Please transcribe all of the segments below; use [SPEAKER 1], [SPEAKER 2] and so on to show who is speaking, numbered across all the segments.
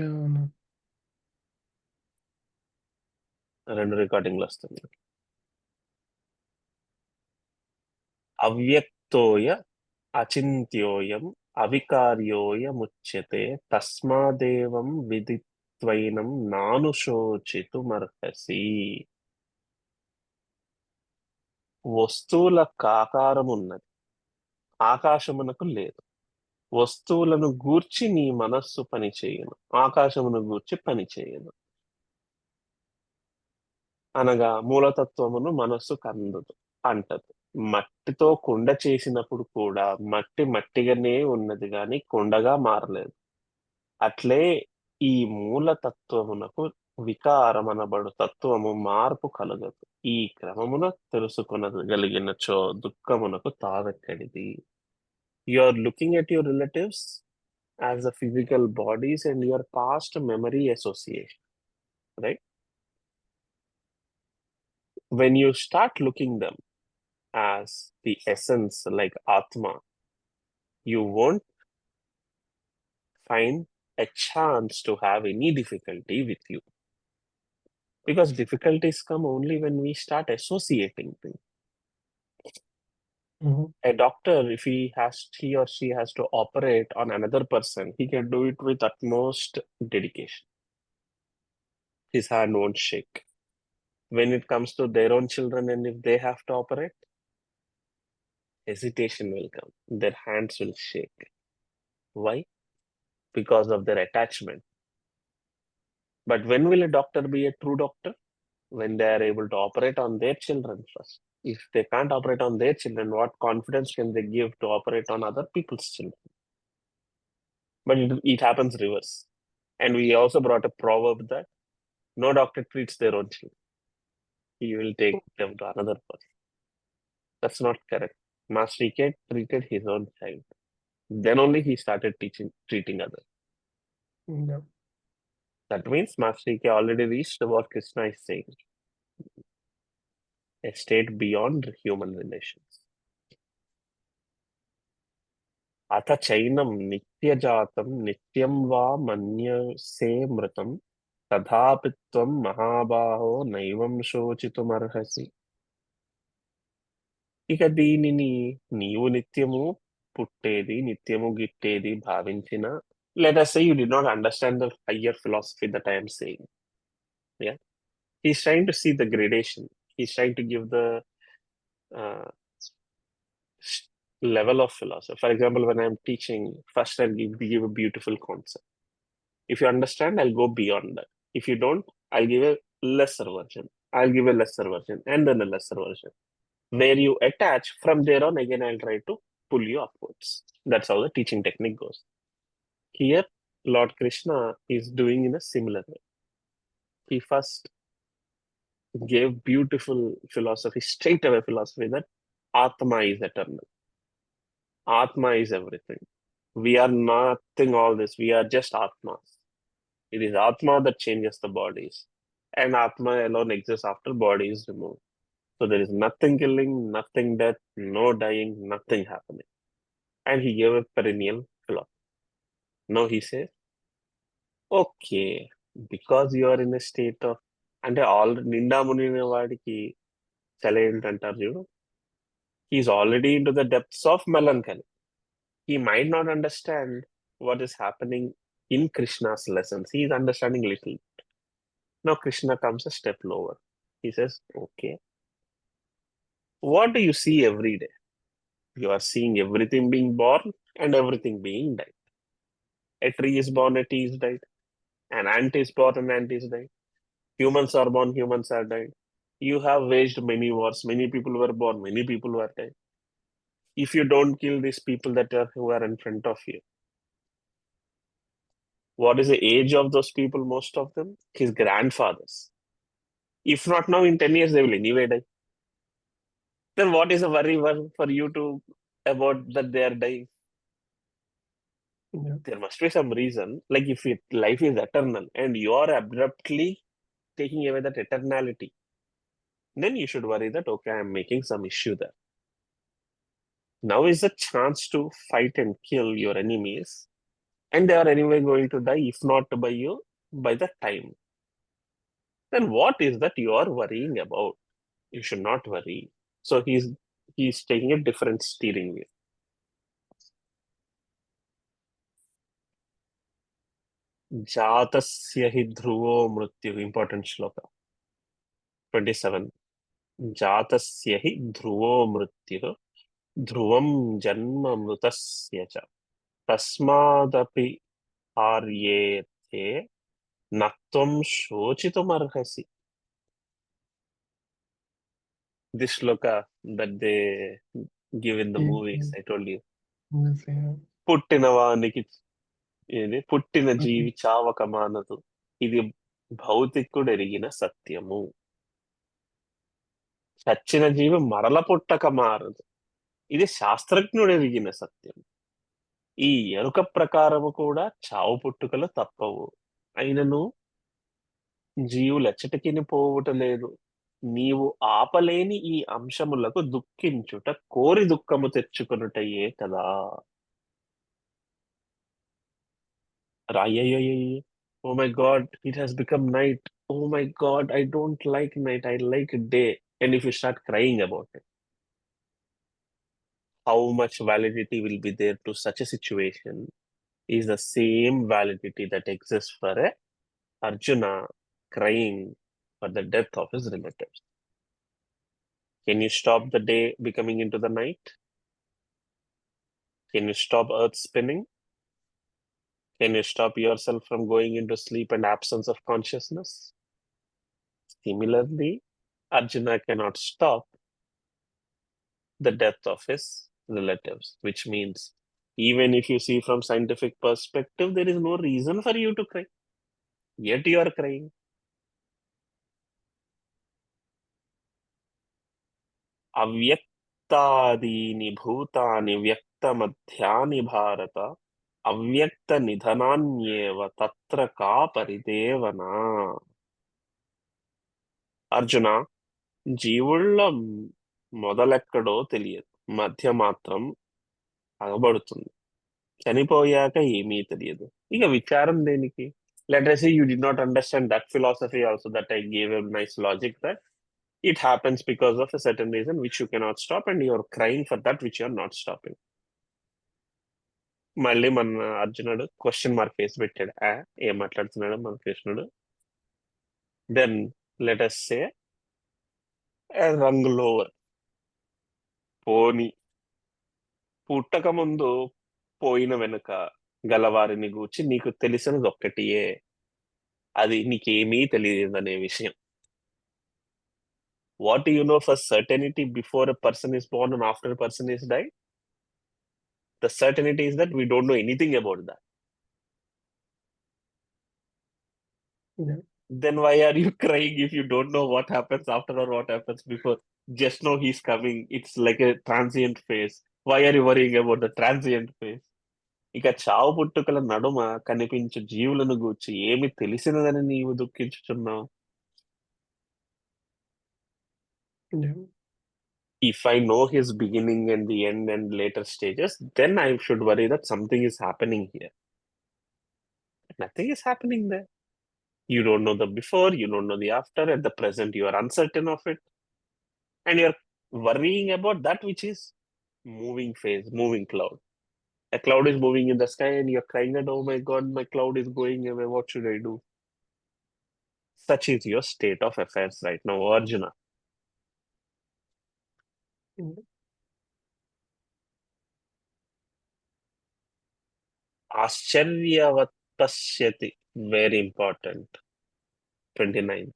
[SPEAKER 1] అవును.
[SPEAKER 2] రెండు రికార్డింగ్లు వస్తుంది. అవ్యక్తోయ అచింత్యోయం అవికార్యోయముచ్యతే తస్మాదేవం విదిత్వైనం నానుశోచితుమర్హసి. వస్తువులకు ఆకారం ఉన్నది, ఆకాశమునకు లేదు. వస్తువులను గూర్చి నీ మనస్సు పని చేయను, ఆకాశమును గూర్చి పని చేయను. అనగా మూలతత్వమును మనస్సు కందదు, అంటదు. మట్టితో కుండ చేసినప్పుడు కూడా మట్టి మట్టిగానే ఉన్నది గాని కుండగా మారలేదు. అట్లే ఈ మూలతత్వమునకు వికారమనబడు తత్వము మార్పు కలగదు. ఈ క్రమమున తెలుసుకొనగలిగినచో దుఃఖమునకు తావెక్కడిది. You are looking at your relatives as the physical bodies and your past memory association, right? When you start looking them as the essence like Atma, you won't find a chance to have any difficulty with you. Because difficulties come only when we start associating things.
[SPEAKER 1] Mhm.
[SPEAKER 2] A doctor, if he or she has to operate on another person, he can do it with utmost dedication. His hand won't shake. When it comes to their own children and if they have to operate, hesitation will come. Their hands will shake. Why? Because of their attachment. But when will a doctor be a true doctor? When they are able to operate on their children first. If they can't operate on their children, what confidence can they give to operate on other people's children? But it happens reverse. And we also brought a proverb that no doctor treats their own children. He will take them to another person. That's not correct. Master Ike treated his own child. Then only he started treating others.
[SPEAKER 1] Yeah.
[SPEAKER 2] That means Master Ike already reached what Krishna is saying, a state beyond human relations. అథ చైనం నిత్యజాతం నిత్యం వా మన్యసే మృతం తథాపి త్వం మహాబాహో నైవం శోచితుమర్హసి. ఇక దీనిని నీవు నిత్యము పుట్టేది నిత్యము గిట్టేది భావించిన, let us say you did not understand the higher philosophy that I am saying. Yeah, he's trying to see the gradation. He's trying to give the uh, level of philosophy. For example, when I'm teaching, first I'll give a beautiful concept. If you understand, I'll go beyond that. If you don't, I'll give a lesser version. I'll give a lesser version and then a lesser version. Where you attach, from there on, again, I'll try to pull you upwards. That's how the teaching technique goes. Here, Lord Krishna is doing in a similar way. He first gave beautiful philosophy, straight away philosophy that Atma is eternal. Atma is everything. We are nothing all this. We are just Atmas. It is Atma that changes the bodies. And Atma alone exists after body is removed. So there is nothing killing, nothing death, no dying, nothing happening. And he gave a perennial philosophy. Now he says, okay, because you are in a state of, అంటే all నిండా మునిగిన వాడికి చలి ఏంటంటారు చూడు, he's already into the depths of melancholy. He might not understand what is happening in Krishna's lessons. He is understanding little. Now Krishna comes a step lower. He says, okay, what do you see every day? You are seeing everything being born and everything being died. A tree is born, a tree is died. An ant is born, an ant is died. Humans are born, humans are died. You have waged many wars. Many people were born, many people were dead. If you don't kill these people who are in front of you, what is the age of those people? Most of them, his grandfathers. If not now, in 10 years they will anyway die. Then what is a worry for you to about that they are dying?
[SPEAKER 1] Yeah.
[SPEAKER 2] There must be some reason. Like if life is eternal and you are abruptly taking away that eternality, then you should worry that okay, I'm making some issue there. Now is the chance to fight and kill your enemies and they are anyway going to die, if not by you, by the time. Then what is that you are worrying about? You should not worry. So he's taking a different steering wheel. Jatasya hi dhruvo mrityu. Important shloka. 27. Jatasya hi dhruvo mrityu. Dhruvam janma mrutasya cha. Tasmadapi aryete natvam shochitum arhasi. This shloka that they give in the movies, I told you. పుట్టినవానికి ఇది పుట్టిన జీవి చావక మానదు, ఇది భౌతికుడు ఎరిగిన సత్యము. చచ్చిన జీవి మరల పుట్టక మారదు, ఇది శాస్త్రజ్ఞుడు ఎరిగిన సత్యం. ఈ ఎరుక ప్రకారము కూడా చావు పుట్టుకలు తప్పవు. అయినను జీవులెచ్చటికిని పోవుట లేదు. నీవు ఆపలేని ఈ అంశములకు దుఃఖించుట కోరి దుఃఖము తెచ్చుకొనుటయే కదా. Ayayayay. Oh my God, it has become night. Oh my God, I don't like night. I like day. And if you start crying about it, how much validity will be there to such a situation is the same validity that exists for a Arjuna crying for the death of his relatives. Can you stop the day becoming into the night? Can you stop earth spinning? Can you stop yourself from going into sleep and absence of consciousness? Similarly, Arjuna cannot stop the death of his relatives, which means even if you see from scientific perspective, there is no reason for you to cry. Yet you are crying. అవ్యక్తాదీని భూతాని వ్యక్త మధ్యాని భారత అవ్యక్త నిధనాన్యేవ తత్ర కా పరిదేవన. అర్జున, జీవుళ్ళ మొదలెక్కడో తెలియదు, మధ్య మాత్రం అగబడుతుంది, చనిపోయాక ఏమీ తెలియదు. ఇక విచారం దేనికి? Let us say you did not understand that philosophy also, that I gave a nice logic that it happens because of a certain reason which you cannot stop, and you are crying for that which you are not stopping. మళ్ళీ మన అర్జునుడు question mark face పెట్టాడు. ఏం మాట్లాడుతున్నాడు మన కృష్ణుడు? Then let us say రంగులోవర్, పోని పుట్టక ముందు పోయిన వెనుక గలవారిని గూర్చి నీకు తెలిసినది ఒక్కటియే, అది నీకేమీ తెలియదనే విషయం. What do you know for certainty before a person is born and after a person is died? The certainty is that we don't know anything about that.
[SPEAKER 1] Yeah.
[SPEAKER 2] Then why are you crying if you don't know what happens after or what happens before? Just know he's coming. It's like a transient phase. Why are you worrying about the transient phase? ఇక చావు పుట్టుకల నడుమ కనిపించు జీవులను గూర్చి ఏమి తెలిసినదని నీవు దుఃఖించుచున్నావు?
[SPEAKER 1] Yeah.
[SPEAKER 2] If I know his beginning and the end and later stages, then I should worry that something is happening here. Nothing is happening there. You don't know the before, you don't know the after. At the present, you are uncertain of it. And you're worrying about that which is moving phase, moving cloud. A cloud is moving in the sky and you're crying that, oh my God, my cloud is going away. What should I do? Such is your state of affairs right now, Arjuna.
[SPEAKER 1] Yeah.
[SPEAKER 2] Ascharyavat pashyati. Very important. 29.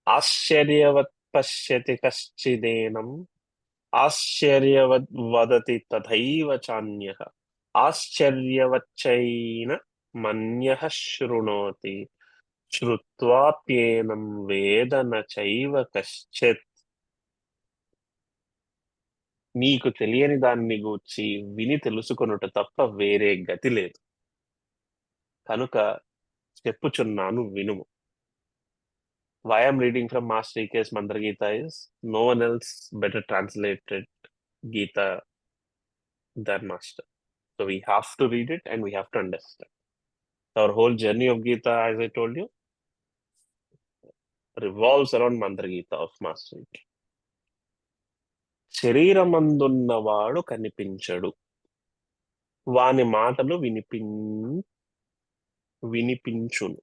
[SPEAKER 2] Ascharyavat pashyati kaschideenam. Ascharyavat vadati tadhaiva chanyah. ఆశ్చర్యవచ్చైన మన్యః శృణోతి శ్రుత్వాప్యేనం వేద న చైవ కశ్చిత్. నీకు తెలియని దాన్ని గూర్చి విని తెలుసుకొనుట తప్ప వేరే గతి లేదు, కనుక చెప్పుచున్నాను వినుము. Why I'm reading from Master E.K.'s Mandra Gita is no one else better translated Gita than Master. So we have to read it and we have to understand. Our whole journey of Gita, as I told you, revolves around Mantra Gita of mastery. శరీరమందున్నవాడు కనిపించడు, వాని మాటలు వినిపించును,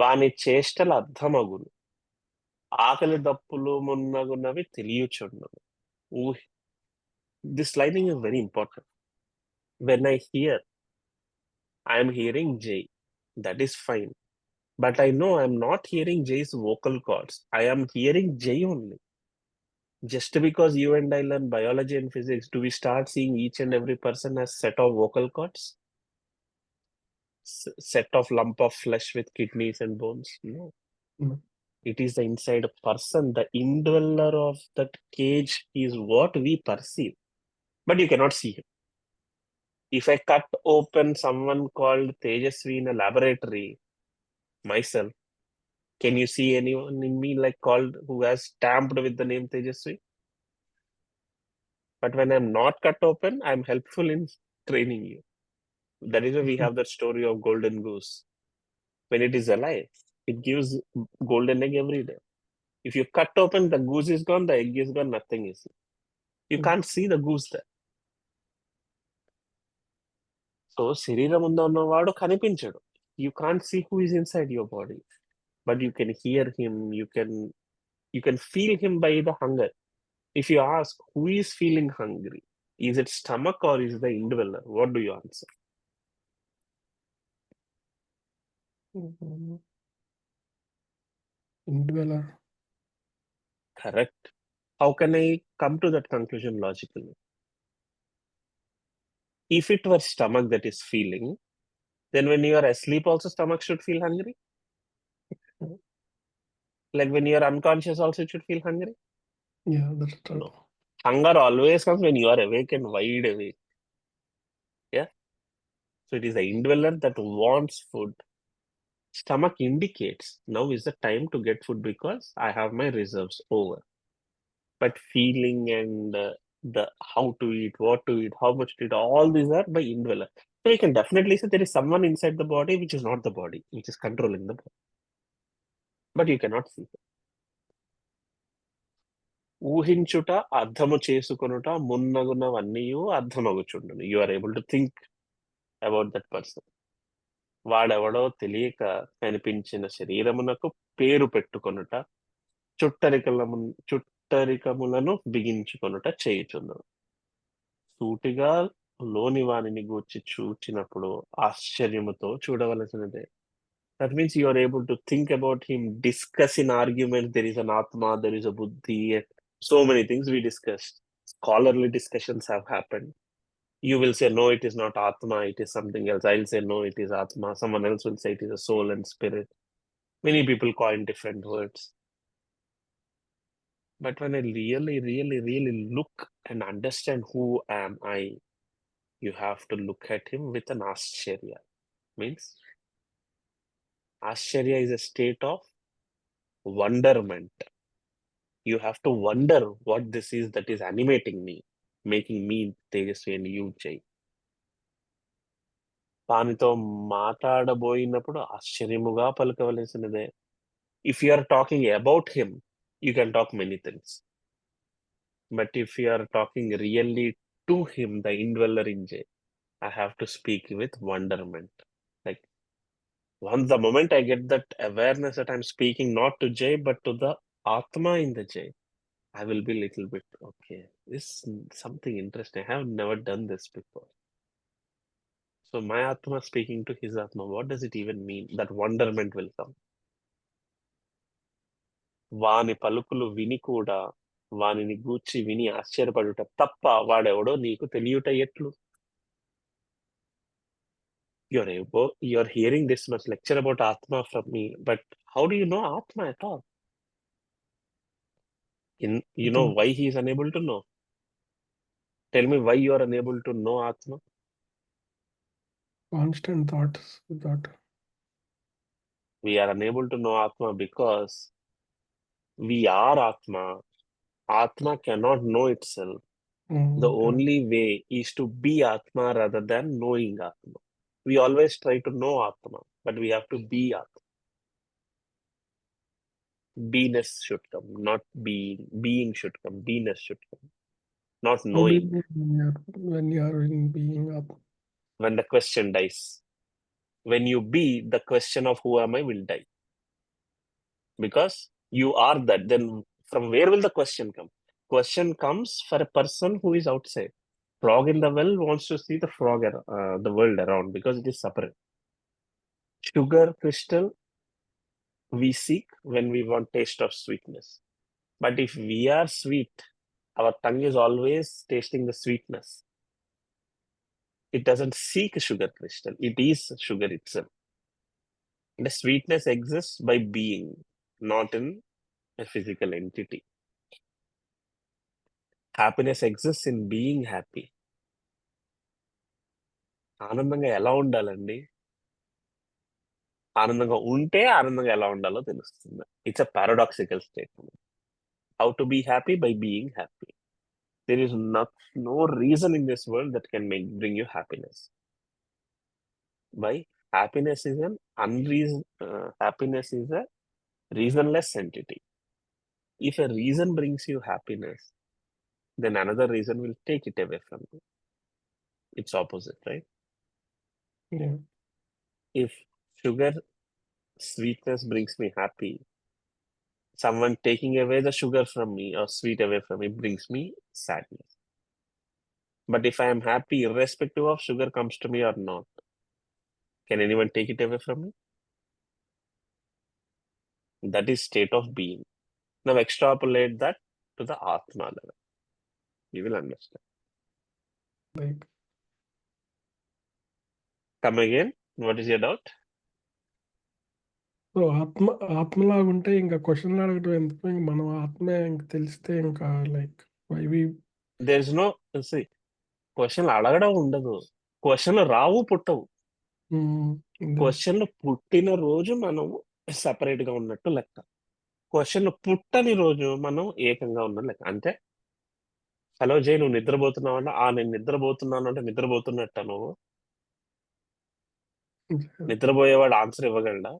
[SPEAKER 2] వాని చేష్టలు అర్థమగును, ఆకలి దప్పులు మున్నగునవి తెలియచుండును. This lining is very important. When I hear, I am hearing Jay. That is fine. But I know I am not hearing Jay's vocal cords. I am hearing Jay only. Just because you and I learn biology and physics, do we start seeing each and every person as set of vocal cords? Set of lump of flesh with kidneys and bones? No.
[SPEAKER 1] No.
[SPEAKER 2] It is the inside person. The indweller of that cage is what we perceive. But you cannot see him. If I cut open someone called Tejasvi in a laboratory, myself, can you see anyone in me like called who has stamped with the name Tejasvi? But when I'm not cut open, I'm helpful in training you. That is why we have that story of golden goose. When it is alive, it gives golden egg every day. If you cut open, the goose is gone, the egg is gone, nothing is. You can't see the goose there. So, శరీరముందు ఉన్నవాడు కనిపించడు. You can't see who is inside your body, but you can hear him. You can feel him by the hunger. If you ask who is feeling hungry, is it stomach or is the indweller? What do you answer?
[SPEAKER 1] Indweller.
[SPEAKER 2] Correct. How can I come to that conclusion logically? If it were stomach that is feeling, then when you are asleep also stomach should feel hungry? Like when you are unconscious also it should feel hungry?
[SPEAKER 1] Yeah, that's true.
[SPEAKER 2] No. Hunger always comes when you are awake and wide awake. Yeah. So it is the indweller that wants food. Stomach indicates now is the time to get food because I have my reserves over. But feeling and the how to eat, what to eat, how much to eat, all these are by indweller. So you can definitely say there is someone inside the body which is not the body, which is controlling the body. But you cannot see it. ఊహించుట అర్థము చేసుకొనుట మున్నగునవన్నీయు అర్థమగుచుండును. You are able to think about that person. వాడెవడో తెలియక కనిపించిన శరీరమునకు పేరు పెట్టుకొనుట, చుట్టరికములను బిగించుకొనుట చేయుచుండును. సూటిగా లోని వానిని గూర్చి చూచినప్పుడు ఆశ్చర్యముతో చూడవలసినదే. That means you are able to think about him, discuss in arguments. There is an Atma, there is a Buddhi, and so many things we discussed. Scholarly discussions have happened. You will say, no, it is not Atma, it is something else. I'll say, no, it is Atma. Someone else will say it is a soul and spirit. Many people coin different words. But when I really look and understand who am I, you have to look at him with an Ascharya. Means, Ascharya is a state of wonderment. You have to wonder what this is that is animating me, making me Tejasvi and you Jay. వానితో మాట్లాడబోయినప్పుడు ఆశ్చర్యముగా పలకవలసినదే. If you are talking about him, you can talk many things. But if you are talking really to him, the indweller in Jay, I have to speak with wonderment. Like once the moment I get that awareness that I'm speaking not to Jay, but to the Atma in the Jay, I will be little bit, okay, this is something interesting. I have never done this before. So my Atma speaking to his Atma, what does it even mean? That wonderment will come. వాని పలుకులు విని కూడా వానిని గూర్చి విని ఆశ్చర్యపడుట తప్ప వాడెవడో నీకు తెలియుట ఎట్లు? You're hearing this much lecture about Atma from me, but how do you know Atma at all? You know why he is unable to know? Tell me why you are unable to know Atma?
[SPEAKER 1] Constant thoughts.
[SPEAKER 2] We are unable to know Atma because we are Atma. Atma cannot know itself. The only way is to be Atma rather than knowing Atma. We always try to know Atma, but we have to be Atma. Beiness should come, not being. Being should come. Beiness should come, not
[SPEAKER 1] How do
[SPEAKER 2] knowing.
[SPEAKER 1] you know when you are in being up?
[SPEAKER 2] When the question dies, when you be, the question of who am I will die. Because you are that, then from where will the question come? Question comes for a person who is outside. Frog in the well wants to see the the world around because it is separate. Sugar crystal we seek when we want taste of sweetness. But if we are sweet, our tongue is always tasting the sweetness. It doesn't seek sugar crystal. It is sugar itself. The sweetness exists by being, not in a physical entity. Happiness exists in being happy. ఆనందంగా ఎలా ఉండాలండి? ఆనందంగా ఉంటే ఆనందంగా ఎలా ఉండాలో తెలుస్తుంది. It's a paradoxical statement. How to be happy by being happy. There is no reason in this world that can bring you happiness. Why? Happiness is happiness is a reasonless entity. If a reason brings you happiness, then another reason will take it away from you. It's opposite, right?
[SPEAKER 1] Yeah.
[SPEAKER 2] If sugar sweetness brings me happy, someone taking away the sugar from me or sweet away from me brings me sadness. But if I am happy, irrespective of sugar comes to me or not, can anyone take it away from me? That is state of being. Now extrapolate that to the Atma level. You will understand.
[SPEAKER 1] Like,
[SPEAKER 2] Come again. What is your doubt?
[SPEAKER 1] So ఆత్మలాగా ఉంటే ఇంకా క్వశ్చన్లు అడగటం ఎందుకు? ఇంక మనం ఆత్మే ఇంక తెలిస్తే ఇంకా లైక్ వైవి
[SPEAKER 2] There is no, see, క్వశ్చన్లు అడగడం ఉండదు. క్వశ్చన్లు రావు, పుట్టవు. క్వశ్చన్లు పుట్టిన రోజు మనం సపరేట్ గా ఉన్నట్టు లెక్క. క్వశ్చన్లు పుట్టని రోజు మనం ఏకంగా ఉన్న లెక్క. అంతే. హలో జై, నువ్వు నిద్రపోతున్నావు అంటే నేను నిద్రపోతున్నాను అంటే నిద్రపోతున్నట్ట నువ్వు. నిద్రపోయేవాడు ఆన్సర్ ఇవ్వగలడా?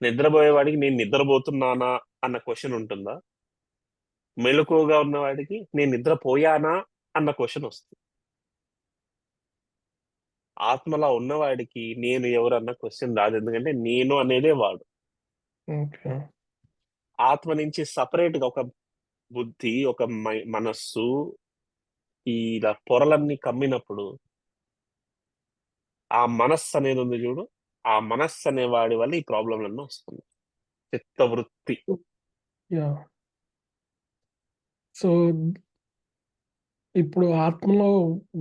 [SPEAKER 2] నిద్రపోయేవాడికి నేను నిద్రపోతున్నానా అన్న క్వశ్చన్ ఉంటుందా? మెలకువగా ఉన్నవాడికి నేను నిద్రపోయానా అన్న క్వశ్చన్ వస్తుంది. ఆత్మలా ఉన్నవాడికి నేను ఎవరు అన్న క్వశ్చన్ రాదు. ఎందుకంటే నేను అనేదే వాడు. ఆత్మ నుంచి సపరేట్ గా ఒక బుద్ధి, ఒక మనస్సు, ఇలా పొరలన్నీ కమ్మినప్పుడు ఆ మనస్సు అనేది ఉంది చూడు, ఆ మనస్సు అనే వాడి వల్ల ఈ ప్రాబ్లంలన్నీ వస్తుంది. చిత్తవృత్తి.
[SPEAKER 1] సో ఇప్పుడు ఆత్మలో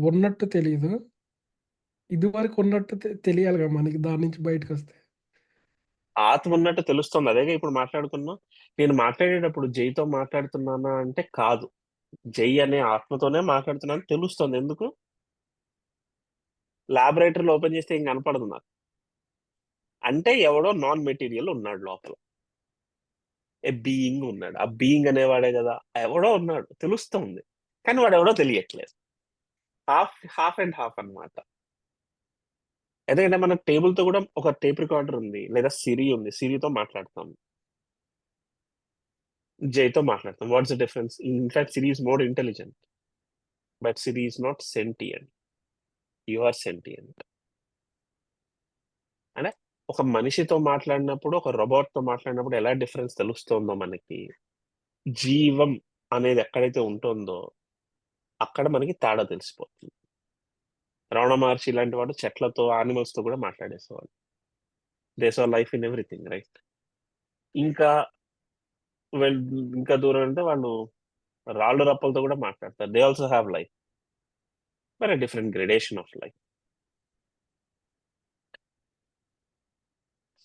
[SPEAKER 1] ఉన్నట్టు తెలియదు, ఇది వరకు ఉన్నట్టు తెలియాలిగా మనకి దాని నుంచి బయటకు వస్తే.
[SPEAKER 2] ఆత్మ ఉన్నట్టు తెలుస్తుంది. అదేగా ఇప్పుడు మాట్లాడుకున్నాం. నేను మాట్లాడేటప్పుడు జైతో మాట్లాడుతున్నానా అంటే కాదు, జై అనే ఆత్మతోనే మాట్లాడుతున్నాను తెలుస్తుంది. ఎందుకు? లాబొరేటరీలో ఓపెన్ చేస్తే ఏం కనపడదు నాకు. అంటే ఎవడో నాన్ మెటీరియల్ ఉన్నాడు లోపల, ఏ బీయింగ్ ఉన్నాడు. ఆ బీయింగ్ అనేవాడే కదా, ఎవడో ఉన్నాడు తెలుస్తుంది, కానీ వాడు ఎవడో తెలియట్లేదు. హాఫ్ అండ్ హాఫ్ అన్నమాట. ఎందుకంటే మన టేబుల్ తో కూడా ఒక టేప్ రికార్డర్ ఉంది, లేదా సిరి ఉంది, సిరితో మాట్లాడతాం, జైతో మాట్లాడతాం. What's the difference? In fact Siri is more intelligent, but Siri is not sentient. You are sentient. అంటే ఒక మనిషితో మాట్లాడినప్పుడు, ఒక రోబోట్ తో మాట్లాడినప్పుడు ఎలా డిఫరెన్స్ తెలుస్తుందో మనకి, జీవం అనేది ఎక్కడైతే ఉంటుందో అక్కడ మనకి తేడా తెలిసిపోతుంది. రమణ మహర్షి ఇలాంటి వాడు చెట్లతో, యానిమల్స్ తో కూడా మాట్లాడేసేవాడు. They saw life in everything, right? ఇంకా ఇంకా దూరం అంటే వాళ్ళు రాళ్ళు రప్పలతో కూడా మాట్లాడతారు. They also have life, but a different gradation of life.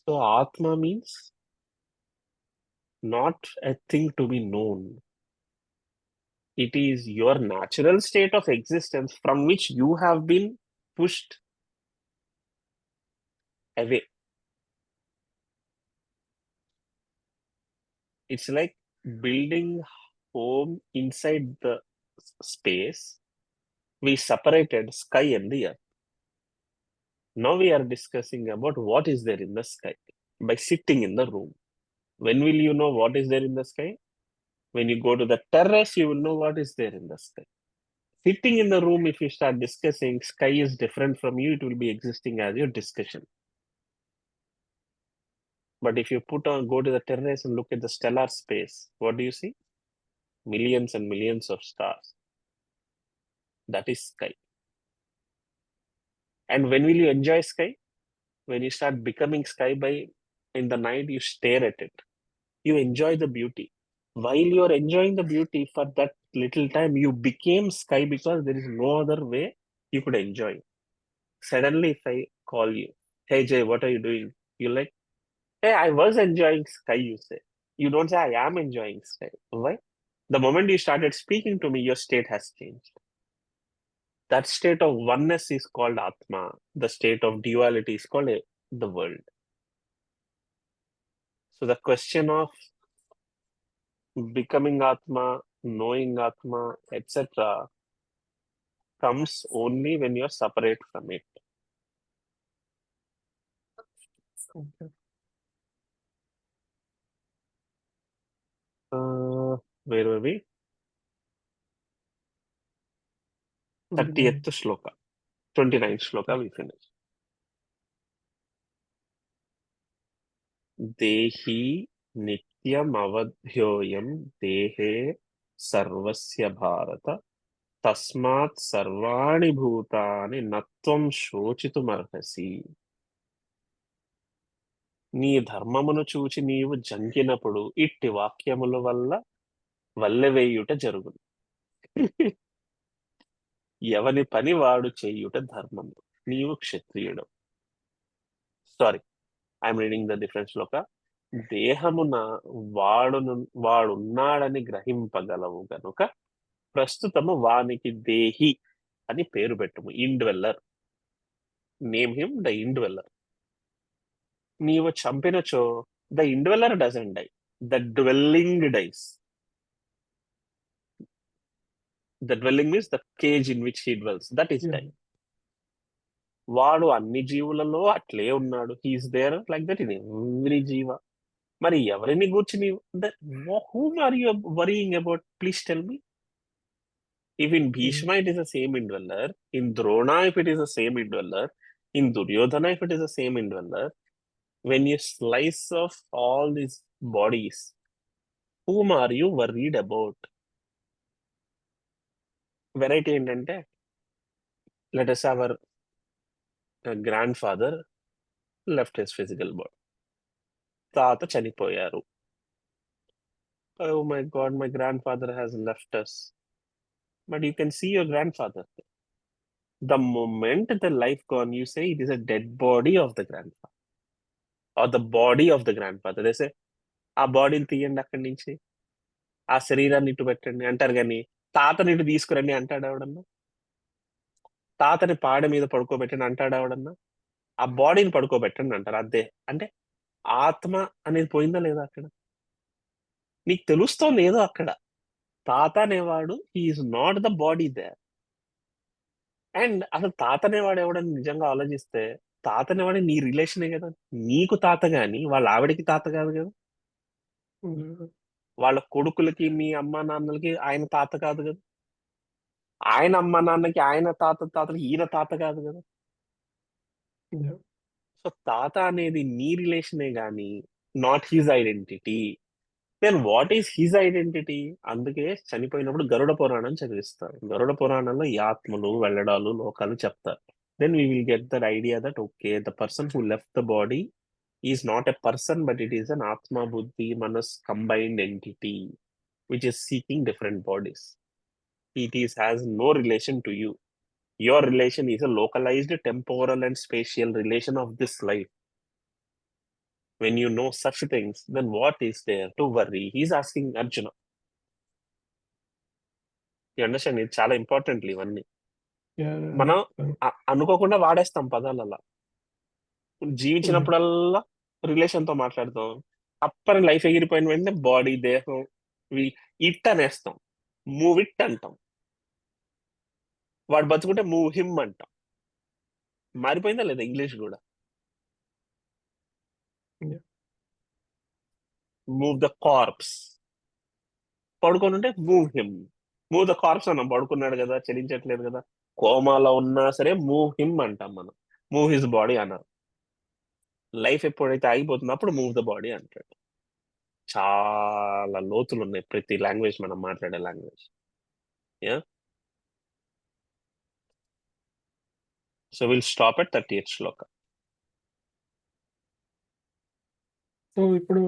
[SPEAKER 2] So Atma means not a thing to be known. It is your natural state of existence from which you have been pushed away. It's like building home inside the space. We separated sky and the earth. Now we are discussing about what is there in the sky by sitting in the room. When will you know what is there in the sky? When you go to the terrace, you will know what is there in the sky. Sitting in the room, if you start discussing, sky is different from you, it will be existing as your discussion. But if you go to the terrace and look at the stellar space, what do you see? Millions and millions of stars. That is sky. And when will you enjoy sky? When you start becoming sky by in the night, you stare at it. You enjoy the beauty. While you are enjoying the beauty for that little time, you became sky because there is no other way you could enjoy. Suddenly, if I call you, hey Jay, what are you doing? You're like, hey, I was enjoying sky, you say. You don't say, I am enjoying sky. Why? The moment you started speaking to me, your state has changed. That state of oneness is called Atma. The state of duality is called the world. So the question of becoming Atma, knowing Atma, etc., comes only when you're separate from it.
[SPEAKER 1] Okay.
[SPEAKER 2] Where were we? 30th shloka. 29th shloka we finished. देहि नित्यमवध्योऽयं देहे सर्वस्य भारत తస్మాత్ సర్వాణి భూతాని నత్వం శోచితుమర్హసి. నీ ధర్మమును చూచి నీవు జంకినప్పుడు ఇట్టి వాక్యముల వల్ల వల్లెవేయుట జరుగును. ఎవని పని వాడు చేయుట ధర్మము. నీవు క్షత్రియుడు. Sorry, I'm reading the difference shloka. దేహమున వాడున్నాడని గ్రహింపగలవు గనుక ప్రస్తుతము వానికి దేహి అని పేరు పెట్టుము. Indweller. Name him the indweller. నీవు చంపినచో the indweller doesn't die, the dwelling dies. The dwelling means the cage in which he dwells, that is die. వాడు అన్ని జీవులలో అట్లే ఉన్నాడు. He is there like that in every jiva. మరి ఎవరిని గూర్చి నీవు whom are you worrying about? Please tell me. If in Bhishma it is the same indweller, in Drona if it is the same indweller, in Duryodhana if it is the same indweller, when you slice off all these bodies, whom are you worried about? Variety ఏంటంటే, let us have our grandfather left his physical body. తాత చనిపోయారు. Oh my God, my grandfather has left us. But you can see your grandfather. The moment the life gone, you say it is a dead body of the grandfather. Or the body of the grandfather. They say, ఆ బాడీని తీయండి అక్కడి నుంచి, ఆ శరీరాన్ని ఇటు పెట్టండి అంటారు. కానీ తాతని ఇటు తీసుకురండి అంటాడు ఎవడన్నా? తాతని పాడ మీద పడుకోబెట్టండి అంటాడు ఎవడన్నా? ఆ బాడీని పడుకోబెట్టండి అంటారు. అంతే. అంటే ఆత్మ అనేది పోయిందా లేదా అక్కడ? నీకు తెలుస్తోంది ఏదో అక్కడ. తాత అనేవాడు he is not the body there. And అసలు తాత అనేవాడు ఎవడని నిజంగా ఆలోచిస్తే, తాత అనేవాడు నీ రిలేషనే కదా. నీకు తాత గాని వాళ్ళ ఆవిడకి తాత కాదు కదా. వాళ్ళ కొడుకులకి మీ అమ్మ నాన్నలకి ఆయన తాత కాదు కదా. ఆయన అమ్మ నాన్నకి ఆయన తాతలకి ఈయన తాత కాదు కదా. సో తాత అనేది నీ రిలేషనే గాని not his identity. Then what is his identity? అందుకే చనిపోయినప్పుడు గరుడ పురాణం చదివిస్తారు. గరుడ పురాణంలో ఈ ఆత్మలు వెళ్ళడాలు లోకాలు చెప్తారు. Then we will get that idea that okay, the person who left the body is not a person, but it is an atma buddhi manas combined entity which is seeking different bodies. It has no relation to you. Your relation is a localized temporal and spatial relation of this life. When you know such things, then what is there to worry? He's asking Arjuna. You understand? ఇది చాలా importantly ఇవన్నీ మనం అనుకోకుండా వాడేస్తాం పదాలలా. జీవించినప్పుడల్లా relation తో మాట్లాడతాం. అప్పని life ఎగిరిపోయిన వెంటనే body, దేహం it అనేస్తాం. Move it అంటాం. వాడు బతుకుంటే మూవ్ హిమ్ అంటాం. మారిపోయిందా లేదా ఇంగ్లీష్ కూడా?
[SPEAKER 1] Yeah.
[SPEAKER 2] Move the corpse. పడుకొని ఉంటే move him. Move the corpse అన్నాం, పడుకున్నాడు కదా, చలించట్లేదు కదా. కోమాలో ఉన్నా సరే మూవ్ హిమ్ అంటాం మనం, మూవ్ హిస్ బాడీ అన్నారు. లైఫ్ ఎప్పుడైతే ఆగిపోతుందో అప్పుడు మూవ్ ద బాడీ అంటాడు. చాలా లోతులు ఉన్నాయి ప్రతి లాంగ్వేజ్, మనం మాట్లాడే language. Yeah, so will stop at 30th Shloka.
[SPEAKER 1] So ఇప్పుడు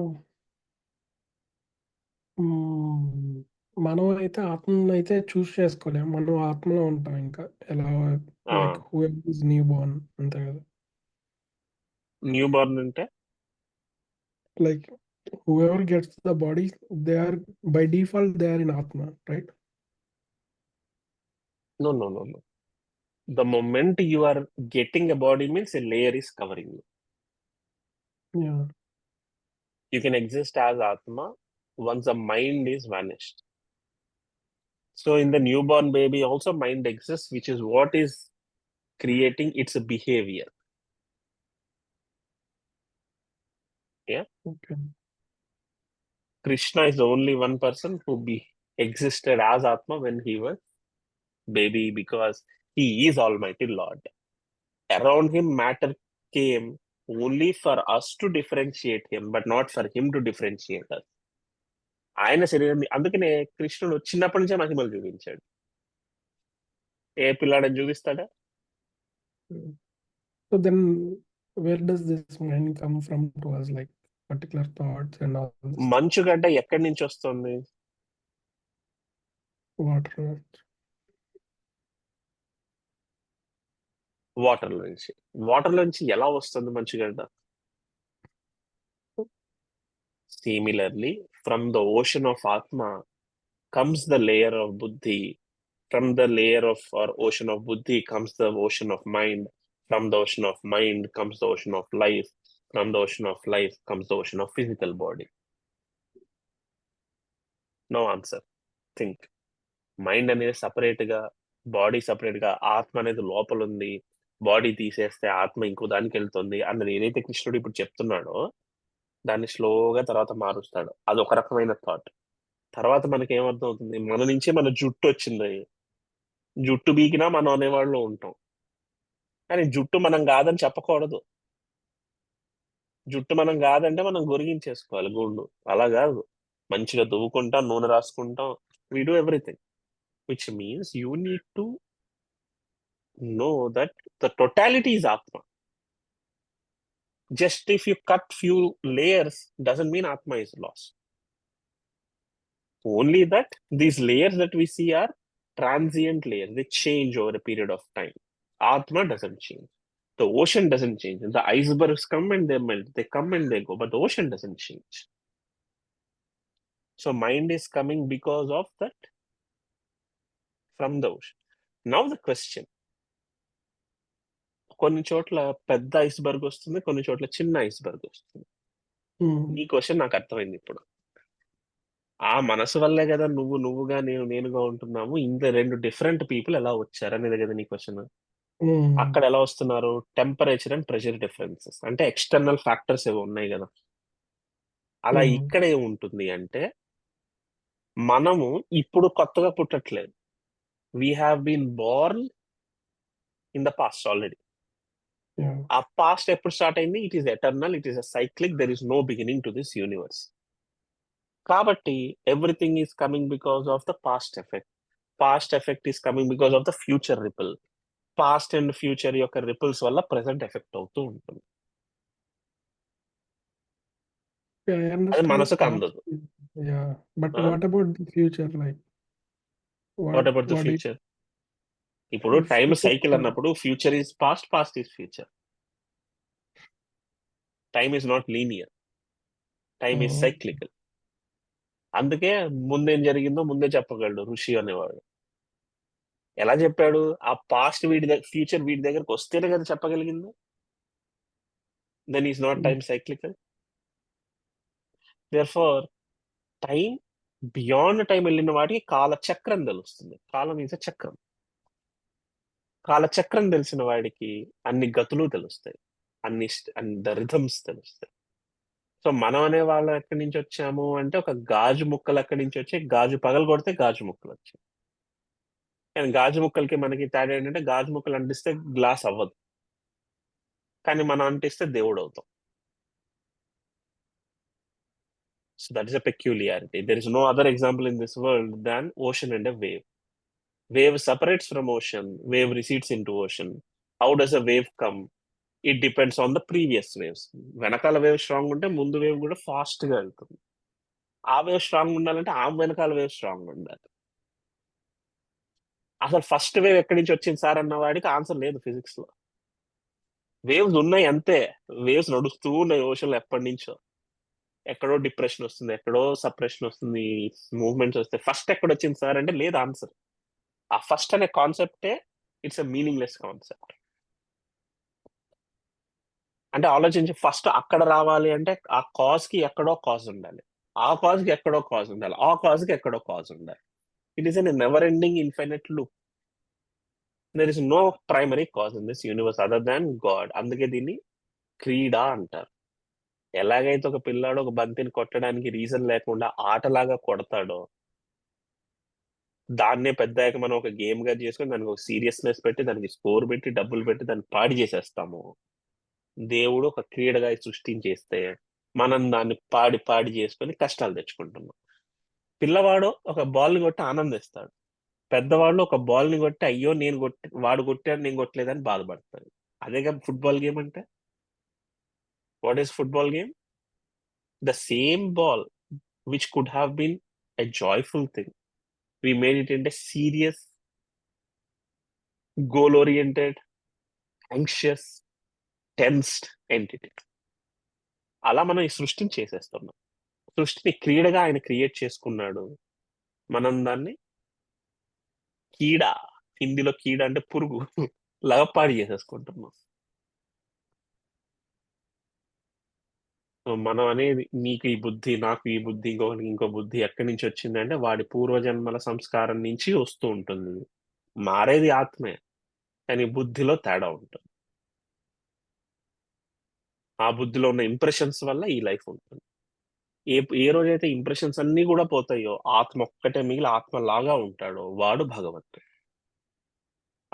[SPEAKER 1] మనం అయితే ఆత్మను అయితే చూస్ చేసుకోలేం, మనం ఆత్మలో ఉంటాం ఇంకా ఎలా, like who is new Born అంతే కదా.
[SPEAKER 2] న్యూ బార్న్ అంటే
[SPEAKER 1] Like whoever gets the body, they are by default they are in Atma, right?
[SPEAKER 2] no, no, no, no. The moment you are getting a body means a layer is covering you.
[SPEAKER 1] Yeah.
[SPEAKER 2] You can exist as Atma once the mind is vanished. So in the newborn baby also mind exists, which is what is creating its behavior. Yeah.
[SPEAKER 1] Okay.
[SPEAKER 2] Krishna is the only one person who existed as Atma when he was baby, because he is Almighty Lord. Around him matter came only for us to differentiate him, but not for him to differentiate us. ఆయన శరీరం, అందుకనే కృష్ణుడు చిన్నప్పటి నుంచే మహిమలు చూపించాడు. ఏ పిల్లాడని చూపిస్తాడా?
[SPEAKER 1] So then where does this mind come from to us, like particular thoughts and all this?
[SPEAKER 2] మంచుగడ్డ ఎక్కడి నుంచి వస్తుంది?
[SPEAKER 1] Water.
[SPEAKER 2] వాటర్ నుంచి. వాటర్ నుంచి ఎలా వస్తుంది మంచుగడ్డ? Similarly, from the ocean of Atma comes the layer of Buddhi. From the layer of or ocean of Buddhi comes the ocean of mind. From the ocean of mind comes the ocean of life. From the ocean of life comes the ocean of physical body. No answer. Think. Mind అనేది separate గా, body separate గా, ఆత్మ అనేది లోపల ఉంది, body తీసేస్తే ఆత్మ ఇంకో దానికి వెళ్తుంది అన్నది ఏదైతే కృష్ణుడు ఇప్పుడు చెప్తున్నాడో దాన్ని స్లోగా తర్వాత మారుస్తాడు. అదొక రకమైన థాట్. తర్వాత మనకి ఏమర్థం అవుతుంది, మన నుంచే మన జుట్టు వచ్చింది, జుట్టు బీకినా మనం అనేవాళ్ళు ఉంటాం. కానీ జుట్టు మనం కాదని చెప్పకూడదు. జుట్టు మనం కాదంటే మనం గొరిగించేసుకోవాలి గుండు. అలా కాదు, మంచిగా దువ్వుకుంటాం, నూనె రాసుకుంటాం, we do everything. Which means you need to know that the totality is Atma. Just if you cut few layers doesn't mean Atma is lost. Only that these layers that we see are transient layers. They change over a period of time. Atma doesn't change. The ocean doesn't change. The icebergs come and they melt. They come and they go. But the ocean doesn't change. So mind is coming because of that from the ocean. Now the question. కొన్ని చోట్ల పెద్ద iceberg వస్తుంది, కొన్ని చోట్ల చిన్న iceberg వస్తుంది. ఈ question నాకు అర్థమైంది ఇప్పుడు. ఆ మనసు వల్లే కదా నువ్వుగా నేను నేనుగా ఉంటున్నాము, ఇంత రెండు డిఫరెంట్ పీపుల్ ఎలా వచ్చారు అనేది కదా నీ క్వశ్చన్. అక్కడ ఎలా వస్తున్నారు? టెంపరేచర్ అండ్ ప్రెషర్ డిఫరెన్సెస్, అంటే ఎక్స్టర్నల్ ఫ్యాక్టర్స్ ఏవో ఉన్నాయి కదా. అలా ఇక్కడ ఏముంటుంది అంటే మనము ఇప్పుడు కొత్తగా పుట్టట్లేదు. We have been born in the past already. ఆ పాస్ట్ ఎప్పుడు స్టార్ట్ అయింది? It is eternal, it is a cyclic, there is no beginning to this universe. కాబట్టి everything is coming because of the past effect. Past effect is coming because of the future ripple. Past and future యొక్క ripples వల్ల present effect అవుతూ ఉంటుంది. అది మనసుకు అందదు.
[SPEAKER 1] What about the future? Like
[SPEAKER 2] what about the future? ఇప్పుడు time cycle అన్నప్పుడు future is past, past is future. Time is not linear, time is cyclical. అందుకే ముందేం జరిగిందో ముందే చెప్పగలడు ఋషి అనేవాడు. ఎలా చెప్పాడు? ఆ పాస్ట్ ఫ్యూచర్ వీడి దగ్గరకు వస్తేనే కదా చెప్పగలిగింది. Then is not time cyclical. Therefore time beyond time వెళ్ళిన వాటికి కాల చక్రం తెలుస్తుంది. కాలం ఈజ్ అ చక్రం. కాలచక్రం తెలిసిన వాడికి అన్ని గతులు తెలుస్తాయి, అన్ని రిథమ్స్ తెలుస్తాయి. సో మనం అనే వాళ్ళం ఎక్కడి నుంచి వచ్చాము అంటే ఒక గాజు ముక్కలు ఎక్కడి నుంచి వచ్చాయి, గాజు పగలు కొడితే గాజు ముక్కలు వచ్చాయి. కానీ గాజు ముక్కలకి మనకి తేడా ఏంటంటే గాజు ముక్కలు అంటిస్తే గ్లాస్ అవ్వదు, కానీ మనం అంటిస్తే దేవుడు అవుతాం. So that is a peculiarity. There is no other example in this world than ocean and a wave. Wave separates from ocean, wave recedes into ocean. How does a wave come? It depends on the previous waves. వెనకాల wave strong ఉంటే ముందు wave కూడా fast గా వెళ్తుంది. ఆ wave strong ఉండాలంటే ఆ వెనకాల వేవ్ స్ట్రాంగ్ ఉండాలి. అసలు ఫస్ట్ వేవ్ ఎక్కడి నుంచి వచ్చింది సార్ అన్న వాడికి ఆన్సర్ లేదు ఫిజిక్స్ లో. వేవ్స్ ఉన్నాయి అంతే, వేవ్స్ నడుస్తూ ఉన్నాయి ఓషన్ లో ఎప్పటి నుంచో. ఎక్కడో డిప్రెషన్ వస్తుంది, ఎక్కడో సప్రెషన్ వస్తుంది, మూవ్మెంట్స్ వస్తాయి. ఫస్ట్ ఎక్కడ వచ్చింది సార్ అంటే లేదు ఆన్సర్. ఆ ఫస్ట్ అనే కాన్సెప్టే ఇట్స్ ఎ మీనింగ్లెస్ కాన్సెప్ట్. అంటే ఆలోచించి ఫస్ట్ అక్కడ రావాలి అంటే ఆ కాజ్ కి ఎక్కడో కాజ్ ఉండాలి, ఆ కాజ్ కి ఎక్కడో కాజ్ ఉండాలి, ఆ కాజ్ కి ఎక్కడో కాజ్ ఉండాలి. It is an never ending infinite loop. There is no primary cause in this universe other than God. అందుకే దీన్ని క్రీడ అంటారు. ఎలాగైతే ఒక పిల్లాడు ఒక బంతిని కొట్టడానికి రీజన్ లేకుండా ఆటలాగా కొడతాడో, దాన్నే పెద్దాక మనం ఒక గేమ్ గా చేసుకొని దానికి ఒక సీరియస్నెస్ పెట్టి దానికి స్కోర్ పెట్టి డబ్బులు పెట్టి దాన్ని పాడి చేసేస్తాము. దేవుడు ఒక క్రీడగా సృష్టించేస్తే మనం దాన్ని పాడి పాడి చేసుకొని కష్టాలు తెచ్చుకుంటున్నాం. పిల్లవాడు ఒక బాల్ ని కొట్టి ఆనందిస్తాడు, పెద్దవాళ్ళు ఒక బాల్ ని కొట్టి అయ్యో నేను వాడు కొట్టాడు నేను కొట్టలేదని బాధపడతాడు. అదేగా ఫుట్బాల్ గేమ్ అంటే. What is football game? The same ball which could have been a joyful thing, we made it into serious, goal oriented, anxious, tensed entity. అలా మనం ఈ సృష్టిని చేసేస్తున్నాం. సృష్టిని క్రీడగా ఆయన క్రియేట్ చేసుకున్నాడు, మనం దాన్ని కీడ, హిందీలో కీడ అంటే పురుగు లగపాడి చేసేసుకుంటున్నాం. మనం అనేది నీకు ఈ బుద్ధి, నాకు ఈ బుద్ధి, ఇంకో బుద్ధి ఎక్కడి నుంచి వచ్చిందంటే వాడి పూర్వజన్మల సంస్కారం నుంచి వస్తూ ఉంటుంది. మారేది ఆత్మే, కానీ బుద్ధిలో తేడా ఉంటుంది. ఆ బుద్ధిలో ఉన్న ఇంప్రెషన్స్ వల్ల ఈ లైఫ్ ఉంటుంది. ఏ రోజైతే ఇంప్రెషన్స్ అన్ని కూడా పోతాయో ఆత్మ ఒక్కటే మిగిలి ఆత్మ లాగా ఉంటాడో వాడు భగవంతుడు.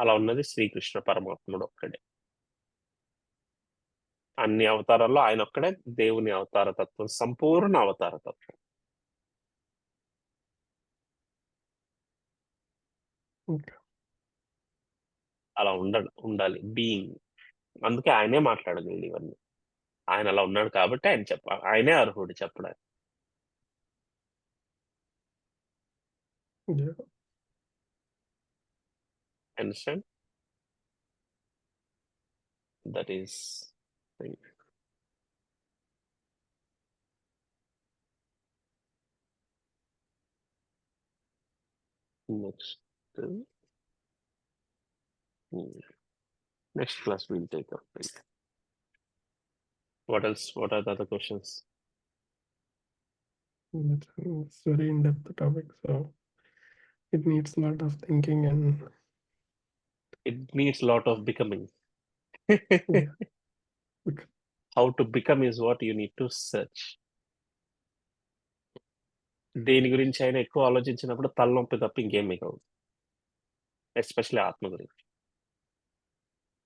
[SPEAKER 2] అలా ఉన్నది శ్రీకృష్ణ పరమాత్ముడు ఒక్కడే. అన్ని అవతారాల్లో ఆయన ఒక్కడే దేవుని అవతార తత్వం, సంపూర్ణ అవతార తత్వం.
[SPEAKER 1] ఓకే.
[SPEAKER 2] అలా ఉండాలి బీయింగ్. అందుకే ఆయనే మాట్లాడగలడు ఇవన్నీ. ఆయన అలా ఉన్నాడు కాబట్టి ఆయనే అర్హుడు చెప్పడానికి.
[SPEAKER 1] Yeah.
[SPEAKER 2] Understand? That is next class we'll take up. What else? What are the other questions?
[SPEAKER 1] It's very in-depth topic, so it needs a lot of thinking and
[SPEAKER 2] It needs a lot of becoming.
[SPEAKER 1] yeah.
[SPEAKER 2] How to become is what you need to search. దేని గురించి అయినా ఎక్కువ ఆలోచించినప్పుడు తలనొప్పి తప్ప ఇంకేం మిగలదు, especially ఆత్మ గురించి.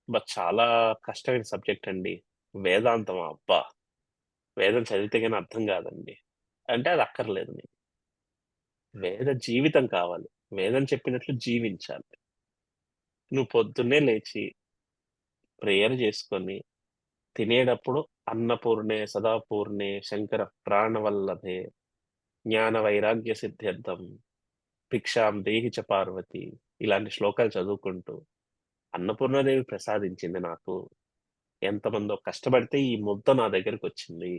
[SPEAKER 2] బట్ చాలా కష్టమైన సబ్జెక్ట్ అండి వేదాంతం. అబ్బా, వేదం చదివితే కానీ అర్థం కాదండి అంటే అది అక్కర్లేదు. మీకు వేద జీవితం కావాలి, వేదం చెప్పినట్లు జీవించాలి. నువ్వు పొద్దున్నే లేచి ప్రేయర్ చేసుకొని తినేటప్పుడు అన్నపూర్ణే సదాపూర్ణే శంకర ప్రాణవల్లభే జ్ఞాన వైరాగ్య సిద్ధ్యర్థం భిక్షాం దేహి చ పార్వతి ఇలాంటి శ్లోకాలు చదువుకుంటూ అన్నపూర్ణాదేవి ప్రసాదించింది నాకు, ఎంతమందో కష్టపడితే ఈ ముద్ద నా దగ్గరికి వచ్చింది,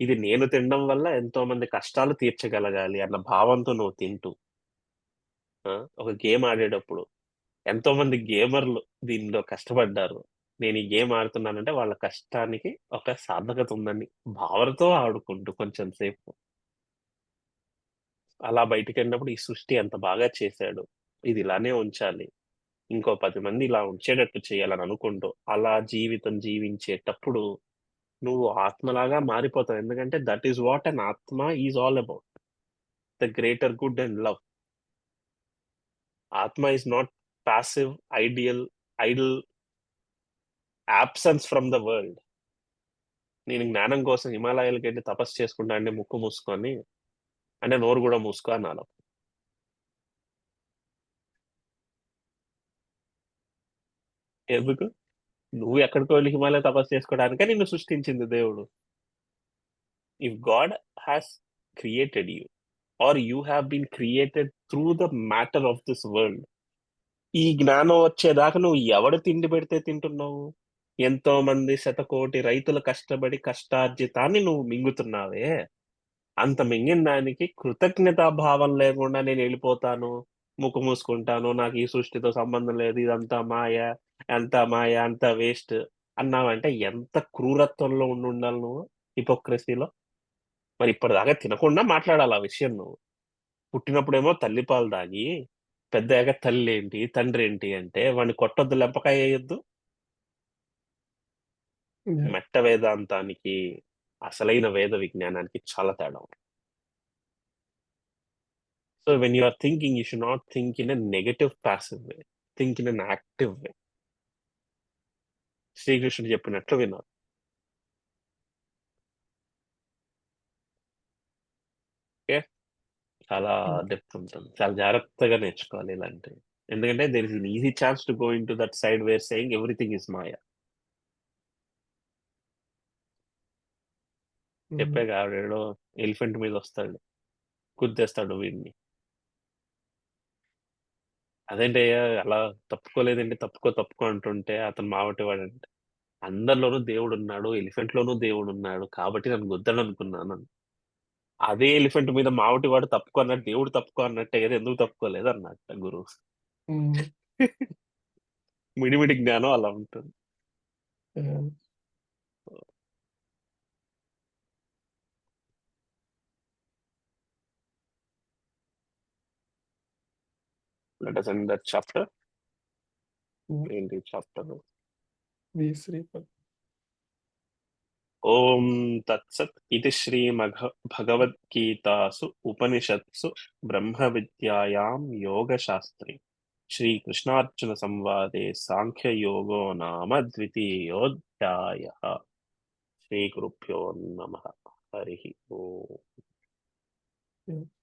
[SPEAKER 2] ఇది నేను తినడం వల్ల ఎంతో మంది కష్టాలు తీర్చగలగాలి అన్న భావంతో నువ్వు తింటూ ఒక గేమ్ ఆడేటప్పుడు ఎంతో మంది గేమర్లు దీనిలో కష్టపడ్డారు, నేను ఈ గేమ్ ఆడుతున్నానంటే వాళ్ళ కష్టానికి ఒక సార్థకత ఉందని భావనతో ఆడుకుంటూ కొంచెం సేపు అలా బయటికి వెళ్ళినప్పుడు ఈ సృష్టి ఎంత బాగా చేశాడు, ఇది ఇలానే ఉంచాలి, ఇంకో 10 మంది ఇలా వచ్చేటట్టు చేయాలని అనుకుంటూ అలా జీవితం జీవించేటప్పుడు నువ్వు ఆత్మలాగా మారిపోతావు. ఎందుకంటే that is what an atma is all about. The greater good and love. Atma is not passive, idle absence from the world. నేను జ్ఞానం కోసం హిమాలయాలకు వెళ్ళి తపస్సు చేసుకుంటా అంటే ముక్కు మూసుకొని, అంటే నోరు కూడా మూసుకో అనాలి. ఎందుకు? నువ్వు ఎక్కడికో వెళ్ళి హిమాలయ తపస్సు చేసుకోవడానికే నిన్ను సృష్టించింది దేవుడు. If God has created you are you have been created through the matter of this world, ఈ జ్ఞానం వచ్చేదాకా నువ్వు ఎవడు తిండి పెడితే తింటున్నావు? ఎంతో మంది శతకోటి రైతులు కష్టపడి కష్టార్జితాన్ని నువ్వు మింగుతున్నావే. అంత మింగిన దానికి కృతజ్ఞతా భావం లేకుండా నేను వెళ్ళిపోతాను, ముక్కు మూసుకుంటాను, నాకు ఈ సృష్టితో సంబంధం లేదు, ఇదంతా మాయ, అంతా మాయ, అంతా వేస్ట్ అన్నావంటే ఎంత క్రూరత్వంలో ఉండాలి నువ్వు, హిపోక్రసీలో. మరి ఇప్పటిదాకా తినకుండా మాట్లాడాలి ఆ విషయం నువ్వు. పుట్టినప్పుడేమో తల్లిపాలు దాగి పెద్దయ్యాక తల్లి ఏంటి తండ్రి ఏంటి అంటే వాడిని కొట్టొద్దు, లెంపకాయ వేయొద్దు.
[SPEAKER 1] Yeah.
[SPEAKER 2] మెట్ట వేదాంతానికి అసలైన వేద విజ్ఞానానికి చాలా తేడా ఉంది. So when you are thinking, you should not think in a negative passive way, think in an active way. శ్రీకృష్ణుడు చెప్పినట్లు విన్నారు. ఓకే, చాలా డెప్త్ ఉంటుంది, చాలా జాగ్రత్తగా నేర్చుకోవాలి ఇలాంటివి. ఎందుకంటే there is an easy chance to go in to that side where saying everything is maya. చెప్పాక ఆవిడేడో ఎలిఫెంట్ మీద వస్తాడు, గుద్దేస్తాడు వీడిని. అదేంటి అలా తప్పుకోలేదండి, తప్పుకో అంటుంటే అతను మావటి వాడంటే, అందరిలోనూ దేవుడు ఉన్నాడు, ఎలిఫెంట్ లోనూ దేవుడు ఉన్నాడు కాబట్టి నన్ను గుద్దాడు అనుకున్నాను. అదే ఎలిఫెంట్ మీద మావటి వాడు తప్పుకో అన్నట్టు దేవుడు తప్పుకో అన్నట్టే కదా, ఎందుకు తప్పుకోలేదు అన్నట్ట గురువు. మిడిమిడి జ్ఞానం అలా ఉంటుంది. Let us end that chapter. ఏంటి చాప్టర్? ఓం తత్సత్. ఇది శ్రీ భగవద్గీతాసు ఉపనిషత్సు బ్రహ్మ విద్యాయాం యోగశాస్త్రే శ్రీకృష్ణార్జున సంవాదే సాంఖ్యయోగో నామ ద్వితీయోధ్యాయః. శ్రీ గురుభ్యో నమః. హరి ఓం.